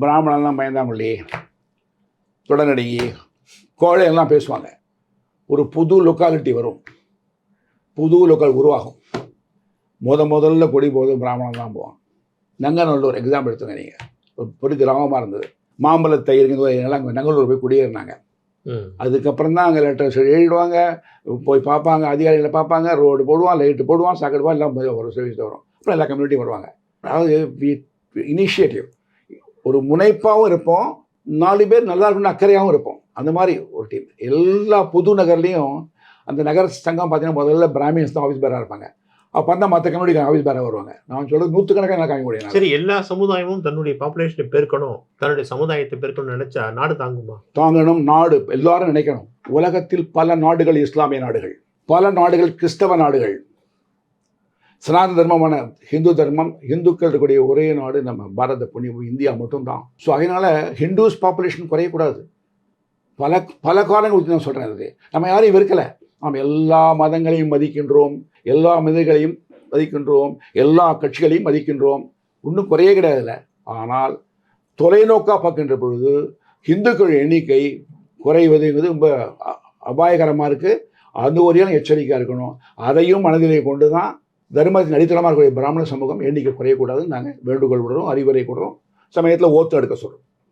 பிராமணன்லாம் பயந்தாங்கொள்ளி, தொடநடுங்கி, கோழையெல்லாம் பேசுவாங்க. ஒரு புது லொக்காலிட்டி வரும், புது லோக்கல் உருவாகும். முதல்ல கொடி போது பிராமணன் தான் போவான். நங்கநல்லூர் எக்ஸாம்பிள் எடுத்துங்க. நீங்கள் ஒரு பெரிய கிராமமாக இருந்தது, மாம்பழத்தை எல்லாம் நங்கநல்லூர் போய் குடியேறினாங்க. அதுக்கப்புறம் தான் அங்கே லெட்டர்ஸ் எழுதிடுவாங்க, போய் பார்ப்பாங்க, அதிகாரிகளை பார்ப்பாங்க, ரோடு போடுவான், லைட்டு போடுவான், சாக்கெடுவான், எல்லாம் ஒரு சர்வீஸ் வரும். அப்புறம் எல்லா கம்யூனிட்டியும் வருவாங்க. அதாவது இனிஷியேட்டிவ், ஒரு முனைப்பாகவும் இருப்போம், 4 பேர் நல்லா இருக்குன்னு அக்கறையாகவும் இருப்போம். அந்த மாதிரி ஒரு டீம். எல்லா புது நகர்லேயும் அந்த நகர சங்கம் பார்த்தீங்கன்னா முதல்ல பிராமின்ஸ் தான் ஆஃபீஸ் பேராக இருப்பாங்க. அப்போ தான் மற்ற கம்யூனிட்டி ஆஃபீஸ் பேராக வருவாங்க. நான் சொல்கிறது 100கணக்கான காமிக்க முடியும். சரி, எல்லா சமுதாயமும் தன்னுடைய பாப்புலேஷனை பெருக்கணும், தன்னுடைய சமுதாயத்தை பெருக்கணும்னு நினைச்சா நாடு தாங்குமா? தாங்கணும். நாடு எல்லாரும் நினைக்கணும். உலகத்தில் பல நாடுகள் இஸ்லாமிய நாடுகள், பல நாடுகள் கிறிஸ்தவ நாடுகள், சனாதன தர்மமான ஹிந்து தர்மம், இந்துக்கள் இருக்கக்கூடிய ஒரே நாடு நம்ம பாரத புண்ணியம் இந்தியா மட்டும்தான். ஸோ அதனால் ஹிந்துஸ் பாப்புலேஷன் குறையக்கூடாது. பல காரணங்கள் நான் சொல்கிறேன். அது நம்ம யாரையும் வெறுக்கலை. நாம் எல்லா மதங்களையும் மதிக்கின்றோம், எல்லா மனிதர்களையும் மதிக்கின்றோம், எல்லா கட்சிகளையும் மதிக்கின்றோம். ஒன்றும் குறையே கிடையாதுல்ல. ஆனால் தொலைநோக்காக பார்க்கின்ற பொழுது இந்துக்கள் எண்ணிக்கை குறைவதுங்கிறது ரொம்ப அபாயகரமாக இருக்குது. அது ஒரு எச்சரிக்கையாக இருக்கணும். அதையும் மனதிலே கொண்டு தான் தர்மத்தின் அடித்தளமாக இருக்கக்கூடிய பிராமண சமூகம் எண்ணிக்கை குறையக்கூடாதுன்னு நாங்கள் வேண்டுகோள் விடுறோம், அறிவுரை கொடுறோம், சமயத்தில் ஓத்து எடுக்க சொல்கிறோம்.